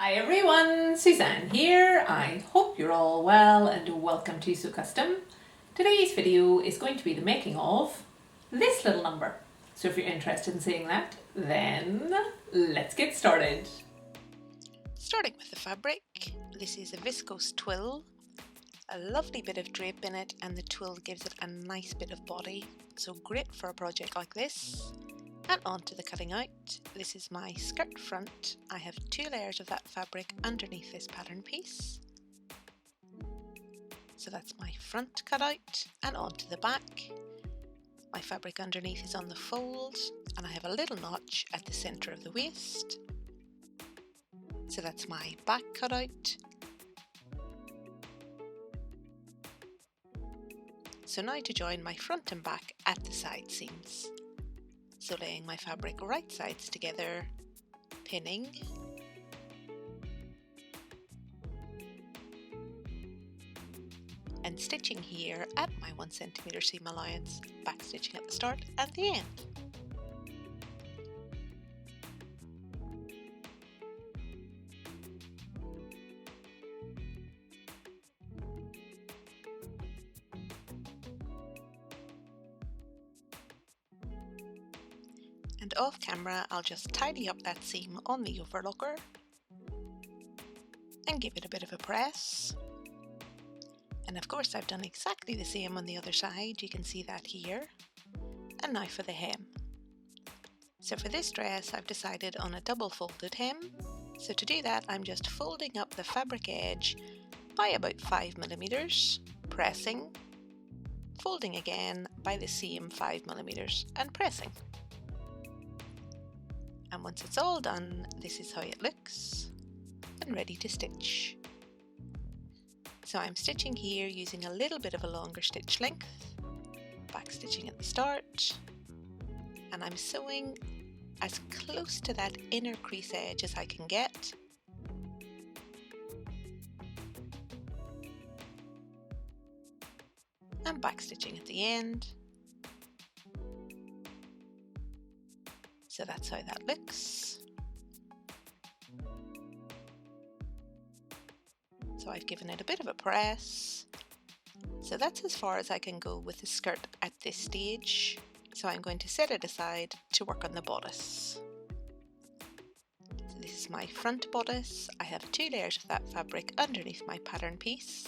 Hi everyone, Suzanne here. I hope you're all well and welcome to Sew Custom. Today's video is going to be the making of this little number. So if you're interested in seeing that, then let's get started. Starting with the fabric, this is a viscose twill, a lovely bit of drape in it, and the twill gives it a nice bit of body, so great for a project like this. And on to the cutting out. This is my skirt front. I have 2 layers of that fabric underneath this pattern piece. So that's my front cutout, and on to the back. My fabric underneath is on the fold, and I have a little notch at the centre of the waist. So that's my back cutout. So now to join my front and back at the side seams. So laying my fabric right sides together, pinning, and stitching here at my 1 cm seam allowance, back stitching at the start and the end. And off camera, I'll just tidy up that seam on the overlocker and give it a bit of a press. And of course I've done exactly the same on the other side, you can see that here. And now for the hem. So for this dress I've decided on a double folded hem. So to do that I'm just folding up the fabric edge by about 5 mm, pressing, folding again by the same 5 mm and pressing. And once it's all done, this is how it looks and ready to stitch. So I'm stitching here using a little bit of a longer stitch length, back stitching at the start, and I'm sewing as close to that inner crease edge as I can get. And back stitching at the end. So that's how that looks. So I've given it a bit of a press. So that's as far as I can go with the skirt at this stage. So I'm going to set it aside to work on the bodice. So this is my front bodice. I have 2 layers of that fabric underneath my pattern piece.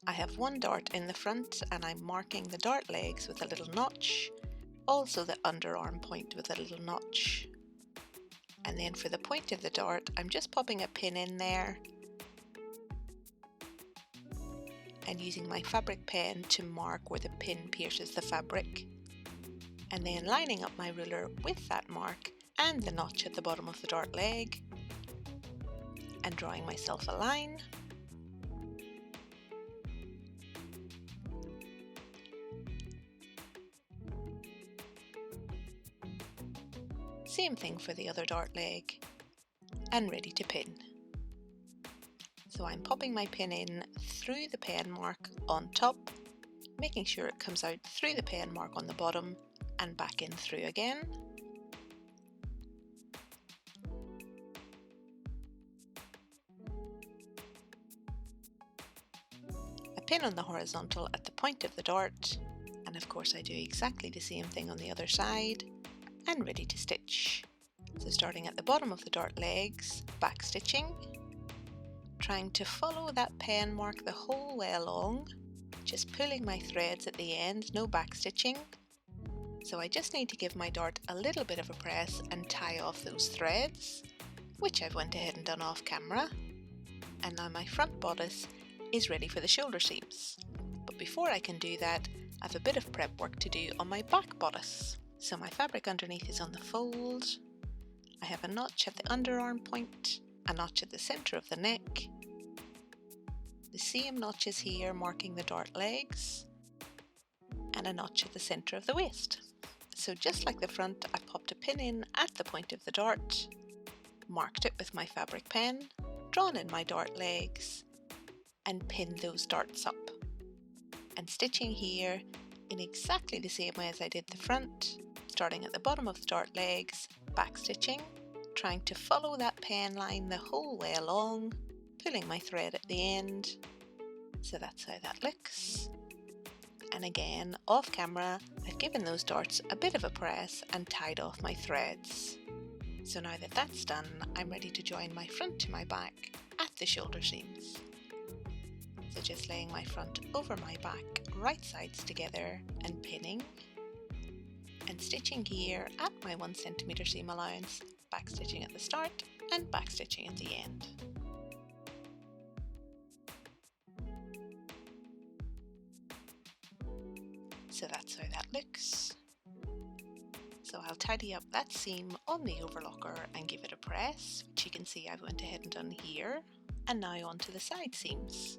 I have 1 dart in the front and I'm marking the dart legs with a little notch. Also the underarm point with a little notch. And then for the point of the dart, I'm just popping a pin in there and using my fabric pen to mark where the pin pierces the fabric. And then lining up my ruler with that mark and the notch at the bottom of the dart leg and drawing myself a line. Same thing for the other dart leg and ready to pin. So I'm popping my pin in through the pen mark on top, making sure it comes out through the pen mark on the bottom and back in through again. A pin on the horizontal at the point of the dart, and of course I do exactly the same thing on the other side. And ready to stitch. So starting at the bottom of the dart legs, back stitching, trying to follow that pen mark the whole way along, just pulling my threads at the end, no back stitching. So I just need to give my dart a little bit of a press and tie off those threads, which I've went ahead and done off camera. And now my front bodice is ready for the shoulder seams. But before I can do that, I have a bit of prep work to do on my back bodice. So my fabric underneath is on the fold. I have a notch at the underarm point, a notch at the centre of the neck, the same notches here marking the dart legs, and a notch at the centre of the waist. So just like the front, I popped a pin in at the point of the dart, marked it with my fabric pen, drawn in my dart legs, and pinned those darts up. And stitching here in exactly the same way as I did the front, starting at the bottom of the dart legs, back stitching, trying to follow that pen line the whole way along, pulling my thread at the end. So that's how that looks. And again, off camera, I've given those darts a bit of a press and tied off my threads. So now that that's done, I'm ready to join my front to my back at the shoulder seams. So just laying my front over my back, right sides together and pinning, and stitching here at my 1 centimeter seam allowance, back stitching at the start and back stitching at the end. So that's how that looks. So I'll tidy up that seam on the overlocker and give it a press, which you can see I've went ahead and done here, and now onto the side seams.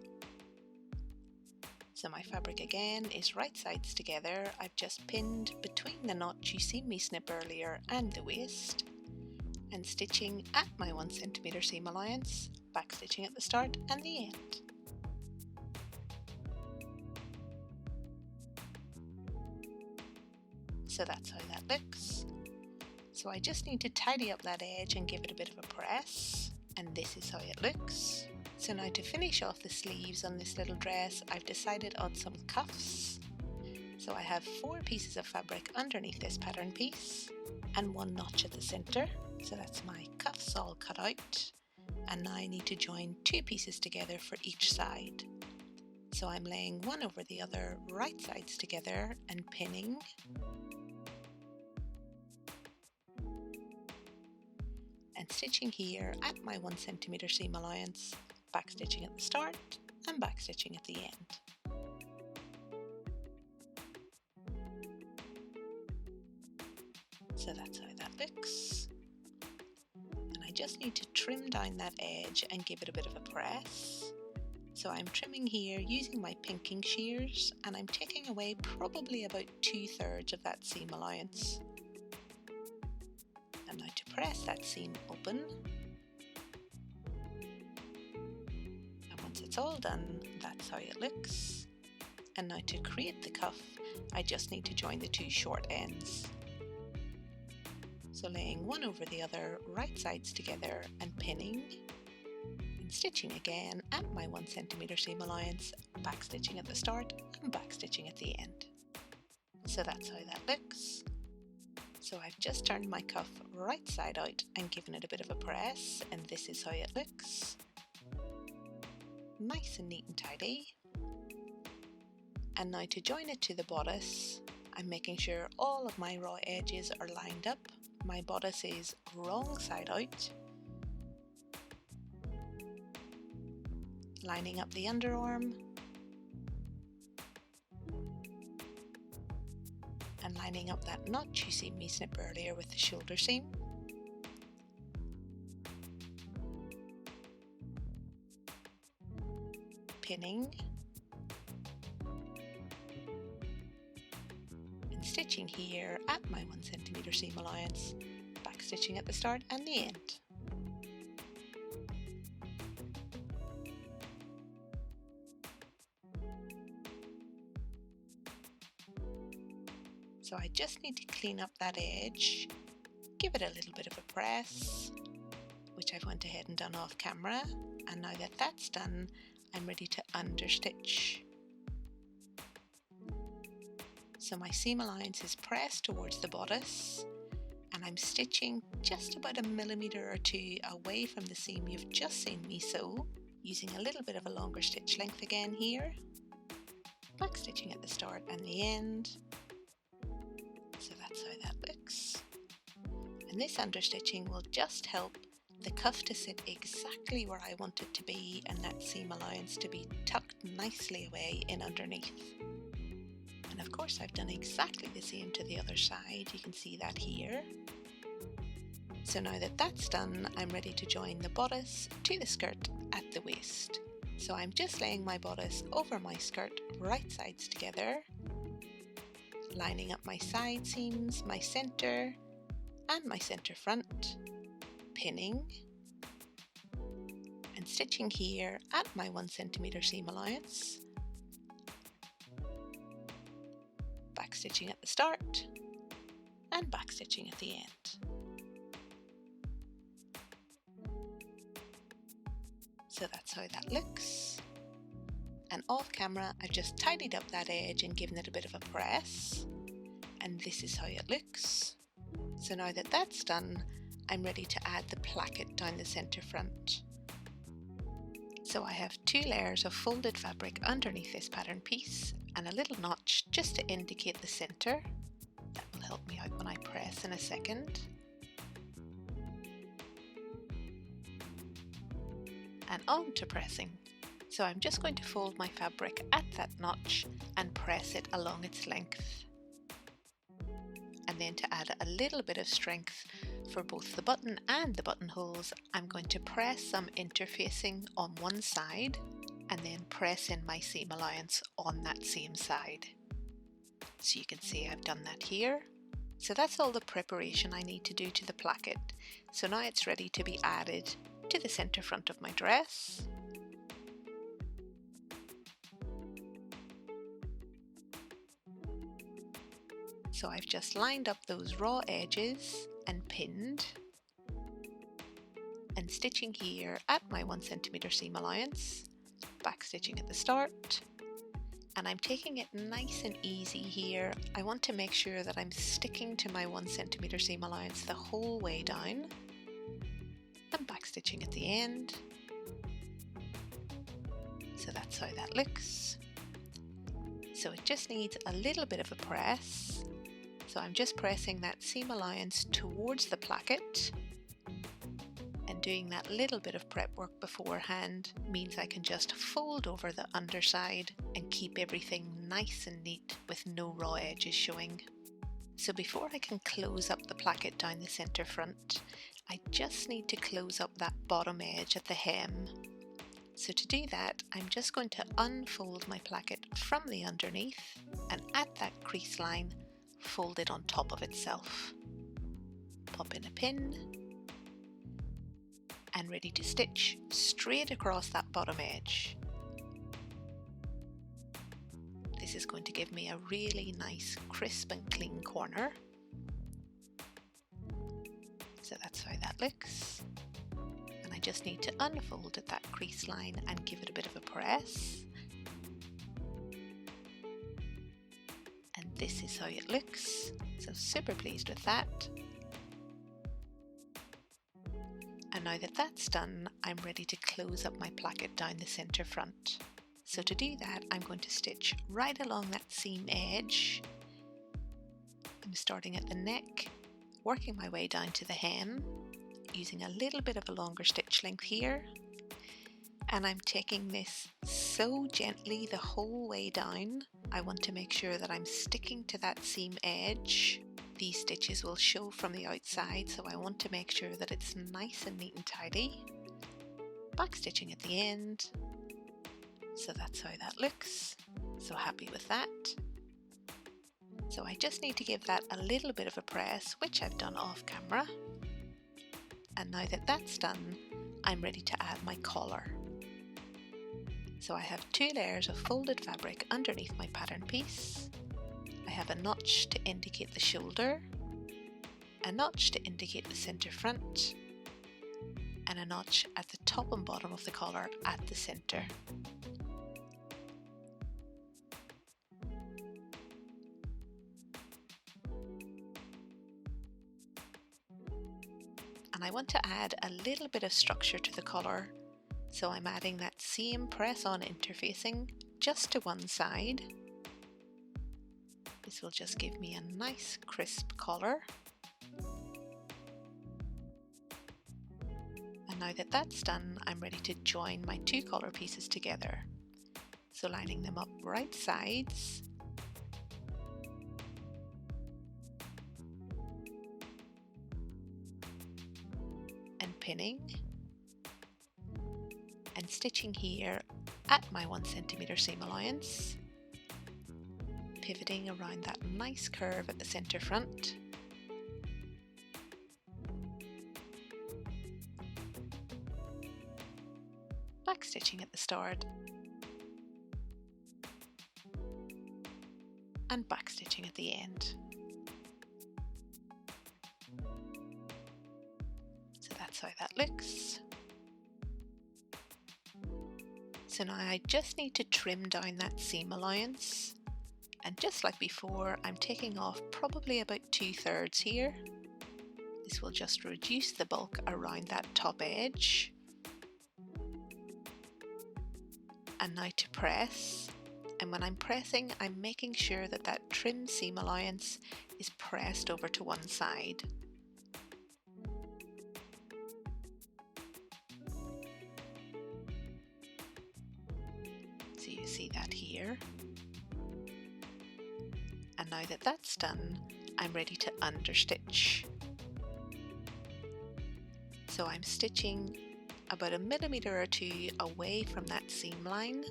So my fabric again is right sides together. I've just pinned between the notch you seen me snip earlier and the waist, and stitching at my 1 centimeter seam allowance, back stitching at the start and the end. So that's how that looks. So I just need to tidy up that edge and give it a bit of a press, and this is how it looks. So now to finish off the sleeves on this little dress, I've decided on some cuffs. So I have 4 pieces of fabric underneath this pattern piece and 1 notch at the centre. So that's my cuffs all cut out. And now I need to join 2 pieces together for each side. So I'm laying one over the other, right sides together and pinning. And stitching here at my 1 centimeter seam allowance, back stitching at the start and back stitching at the end. So that's how that looks. And I just need to trim down that edge and give it a bit of a press. So I'm trimming here using my pinking shears, and I'm taking away probably about 2/3 of that seam allowance. And now to press that seam open. And once it's all done, that's how it looks. And now to create the cuff, I just need to join the 2 short ends. So laying one over the other, right sides together and pinning, and stitching again at my 1 centimeter seam allowance, back stitching at the start and back stitching at the end. So that's how that looks. So I've just turned my cuff right side out and given it a bit of a press, and this is how it looks. Nice and neat and tidy. And now to join it to the bodice, I'm making sure all of my raw edges are lined up. My bodice is wrong side out. Lining up the underarm. And lining up that notch you seen me snip earlier with the shoulder seam. Pinning. And stitching here at my 1 centimeter seam allowance, back stitching at the start and the end. So I just need to clean up that edge, give it a little bit of a press, which I've went ahead and done off camera. And now that that's done, I'm ready to understitch. So my seam allowance is pressed towards the bodice, and I'm stitching just about 1 millimeter or 2 away from the seam you've just seen me sew, using a little bit of a longer stitch length again here, back stitching at the start and the end. So that's how that looks. And this understitching will just help the cuff to sit exactly where I want it to be, and that seam allowance to be tucked nicely away in underneath. And of course I've done exactly the same to the other side, you can see that here. So now that that's done, I'm ready to join the bodice to the skirt at the waist. So I'm just laying my bodice over my skirt, right sides together, lining up my side seams, my centre and my centre front, pinning and stitching here at my 1 centimeter seam allowance, back stitching at the start and back stitching at the end. So that's how that looks. And off camera, I've just tidied up that edge and given it a bit of a press. And this is how it looks. So now that that's done, I'm ready to add the placket down the centre front. So I have 2 layers of folded fabric underneath this pattern piece and a little notch just to indicate the centre. That will help me out when I press in a second. And on to pressing. So I'm just going to fold my fabric at that notch and press it along its length. And then to add a little bit of strength for both the button and the buttonholes, I'm going to press some interfacing on one side and then press in my seam allowance on that same side. So you can see I've done that here. So that's all the preparation I need to do to the placket. So now it's ready to be added to the centre front of my dress. So I've just lined up those raw edges and pinned and stitching here at my 1 centimetre seam allowance, back stitching at the start, and I'm taking it nice and easy here. I want to make sure that I'm sticking to my 1 centimetre seam allowance the whole way down, and back stitching at the end. So that's how that looks. So it just needs a little bit of a press. So I'm just pressing that seam allowance towards the placket, and doing that little bit of prep work beforehand means I can just fold over the underside and keep everything nice and neat with no raw edges showing. So before I can close up the placket down the centre front, I just need to close up that bottom edge at the hem. So to do that, I'm just going to unfold my placket from the underneath and at that crease line, fold it on top of itself. Pop in a pin and ready to stitch straight across that bottom edge. This is going to give me a really nice crisp and clean corner. So that's how that looks. And I just need to unfold at that crease line and give it a bit of a press. And this is how it looks. So super pleased with that. And now that that's done, I'm ready to close up my placket down the centre front. So to do that, I'm going to stitch right along that seam edge. I'm starting at the neck, working my way down to the hem, using a little bit of a longer stitch length here. And I'm taking this so gently the whole way down. I want to make sure that I'm sticking to that seam edge. These stitches will show from the outside, so I want to make sure that it's nice and neat and tidy. Back stitching at the end. So that's how that looks. So happy with that. So I just need to give that a little bit of a press, which I've done off camera. And now that that's done, I'm ready to add my collar. So I have 2 layers of folded fabric underneath my pattern piece. I have a notch to indicate the shoulder, a notch to indicate the centre front, and a notch at the top and bottom of the collar at the centre. And I want to add a little bit of structure to the collar, so I'm adding that same press-on interfacing just to one side. This will just give me a nice crisp collar. And now that that's done, I'm ready to join my 2 collar pieces together. So lining them up right sides. And pinning. And stitching here at my 1 centimetre seam allowance, pivoting around that nice curve at the centre front, back stitching at the start, and back stitching at the end. So that's how that looks. So now I just need to trim down that seam allowance, and just like before, I'm taking off probably about 2/3 here. This will just reduce the bulk around that top edge. And now to press, and when I'm pressing, I'm making sure that that trim seam allowance is pressed over to one side. So you see that here. And now that that's done, I'm ready to understitch. So I'm stitching about 1 millimeter or 2 away from that seam line,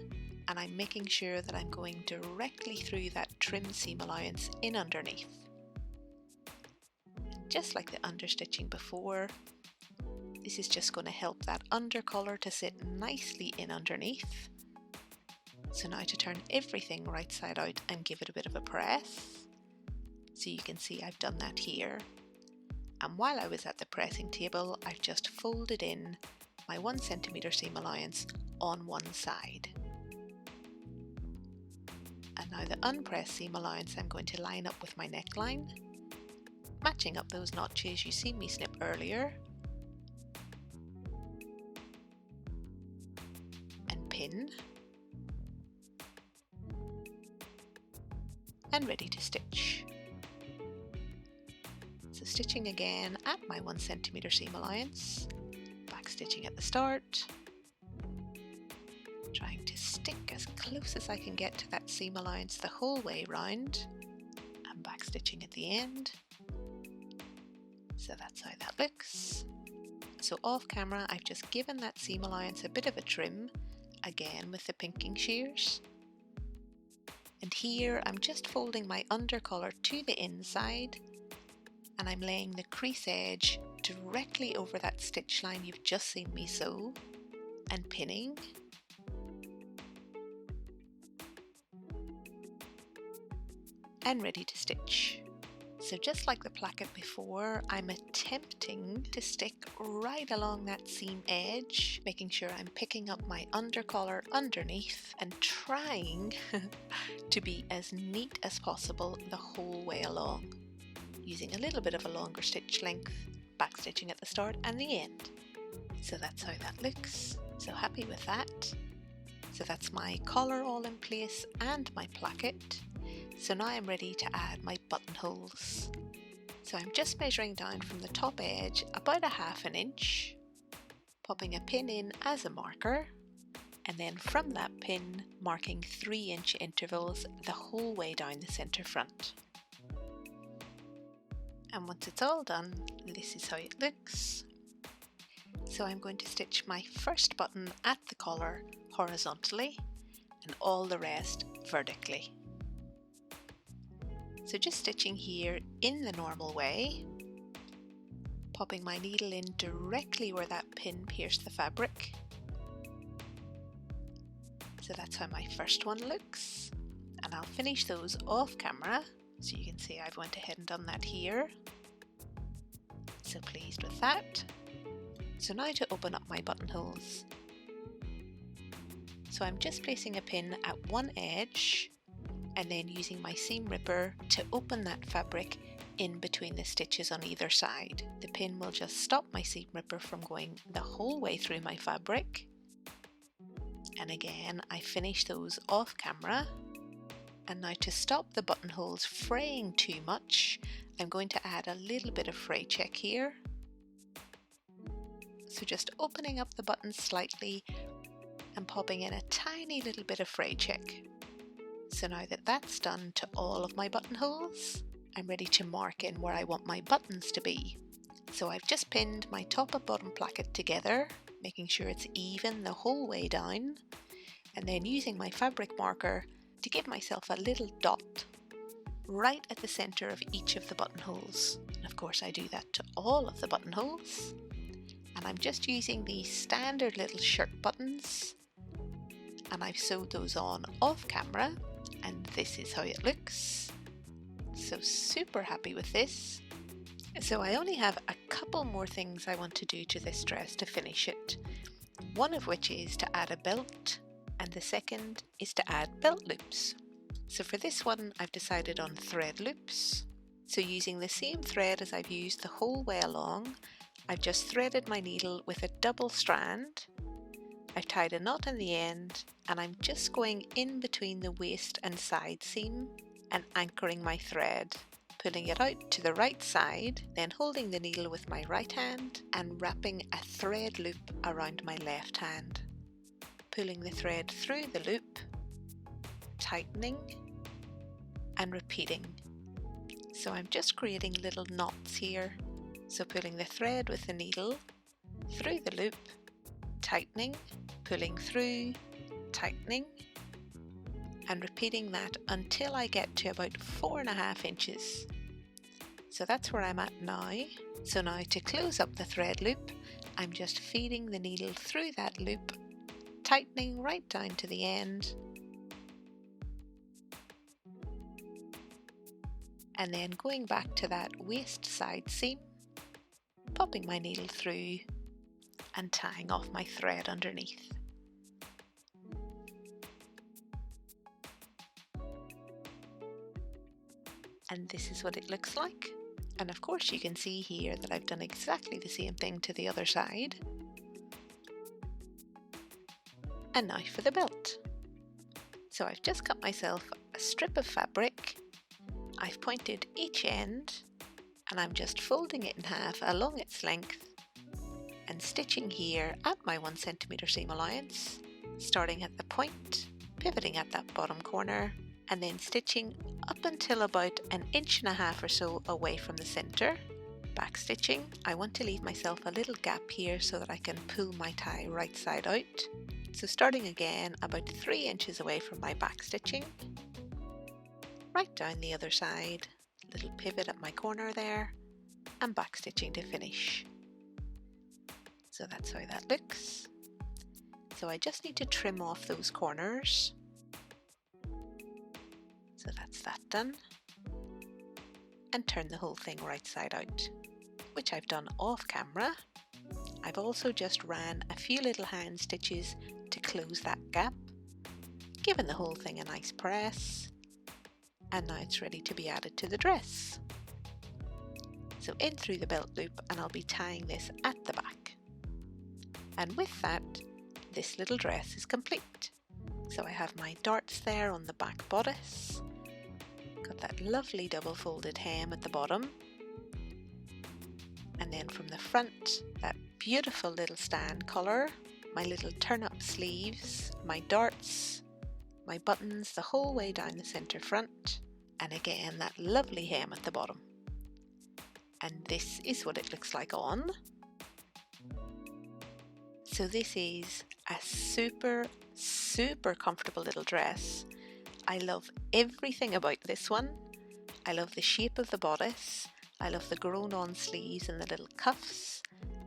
and I'm making sure that I'm going directly through that trim seam allowance in underneath. And just like the understitching before, this is just going to help that undercollar to sit nicely in underneath. So now to turn everything right side out and give it a bit of a press. So you can see I've done that here. And while I was at the pressing table, I've just folded in my 1 centimeter seam allowance on one side. And now the unpressed seam allowance I'm going to line up with my neckline, matching up those notches you see me snip earlier, and pin, and ready to stitch. So stitching again at my 1 centimeter seam allowance, back stitching at the start, trying to stick as close as I can get to that seam allowance the whole way round, and back stitching at the end. So that's how that looks. So off camera, I've just given that seam allowance a bit of a trim, again with the pinking shears. And here I'm just folding my undercollar to the inside, and I'm laying the crease edge directly over that stitch line you've just seen me sew, and pinning. And ready to stitch. So just like the placket before, I'm attempting to stick right along that seam edge, making sure I'm picking up my undercollar underneath and trying to be as neat as possible the whole way along, using a little bit of a longer stitch length, back stitching at the start and the end. So that's how that looks. So happy with that. So that's my collar all in place and my placket. So now I'm ready to add my buttonholes. So I'm just measuring down from the top edge about 1/2 inch, popping a pin in as a marker, and then from that pin marking 3-inch intervals the whole way down the centre front. And once it's all done, this is how it looks. So I'm going to stitch my first button at the collar horizontally and all the rest vertically. So just stitching here in the normal way, popping my needle in directly where that pin pierced the fabric. So that's how my first one looks, and I'll finish those off camera, so you can see I've went ahead and done that here. So pleased with that. So now to open up my buttonholes. So I'm just placing a pin at one edge and then using my seam ripper to open that fabric in between the stitches on either side. The pin will just stop my seam ripper from going the whole way through my fabric. And again, I finish those off camera. And now to stop the buttonholes fraying too much, I'm going to add a little bit of fray check here. So just opening up the buttons slightly and popping in a tiny little bit of fray check. So now that that's done to all of my buttonholes, I'm ready to mark in where I want my buttons to be. So I've just pinned my top and bottom placket together, making sure it's even the whole way down, and then using my fabric marker to give myself a little dot right at the center of each of the buttonholes. And of course I do that to all of the buttonholes. And I'm just using these standard little shirt buttons, and I've sewed those on off camera, and this is how it looks. So super happy with this. So I only have a couple more things I want to do to this dress to finish it. One of which is to add a belt And the second is to add belt loops. So for this one, I've decided on thread loops. So using the same thread as I've used the whole way along, I've just threaded my needle with a double strand. I've tied a knot in the end, and I'm just going in between the waist and side seam and anchoring my thread, pulling it out to the right side, then holding the needle with my right hand and wrapping a thread loop around my left hand. Pulling the thread through the loop, tightening and repeating. So I'm just creating little knots here. So pulling the thread with the needle through the loop, tightening, pulling through, tightening, and repeating that until I get to about 4.5 inches. So that's where I'm at now. So now to close up the thread loop, I'm just feeding the needle through that loop, tightening right down to the end, and then going back to that waist side seam, popping my needle through and tying off my thread underneath. And this is what it looks like. And of course you can see here that I've done exactly the same thing to the other side. And now for the belt. So I've just cut myself a strip of fabric. I've pointed each end and I'm just folding it in half along its length and stitching here at my 1 centimeter seam allowance, starting at the point, pivoting at that bottom corner, and then stitching up until about 1.5 inches or so away from the center. Back stitching, I want to leave myself a little gap here so that I can pull my tie right side out. So starting again about 3 inches away from my back stitching, right down the other side, little pivot at my corner there, and back stitching to finish. So that's how that looks. So I just need to trim off those corners. So that's that done. And turn the whole thing right side out, which I've done off camera. I've also just ran a few little hand stitches to close that gap, given the whole thing a nice press, and now it's ready to be added to the dress. So in through the belt loop, and I'll be tying this at the back. And with that, this little dress is complete. So I have my darts there on the back bodice, got that lovely double folded hem at the bottom, and then from the front, that beautiful little stand collar, my little turn up sleeves, my darts, my buttons the whole way down the center front, and again that lovely hem at the bottom. And this is what it looks like on. So this is a super comfortable little dress. I love everything about this one. I love the shape of the bodice. I love the grown on sleeves and the little cuffs.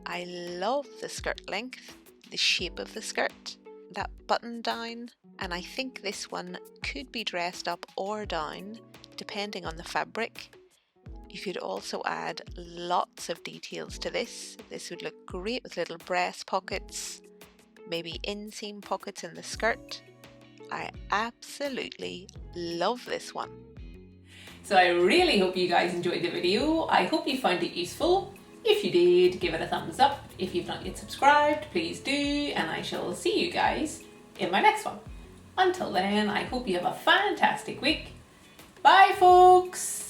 I love the skirt length, the shape of the skirt, that button down, and I think this one could be dressed up or down depending on the fabric. You could also add lots of details to this. This would look great with little breast pockets, maybe inseam pockets in the skirt. I absolutely love this one. So I really hope you guys enjoyed the video. I hope you found it useful. If you did, give it a thumbs up. If you've not yet subscribed, please do, and I shall see you guys in my next one. Until then, I hope you have a fantastic week. Bye folks!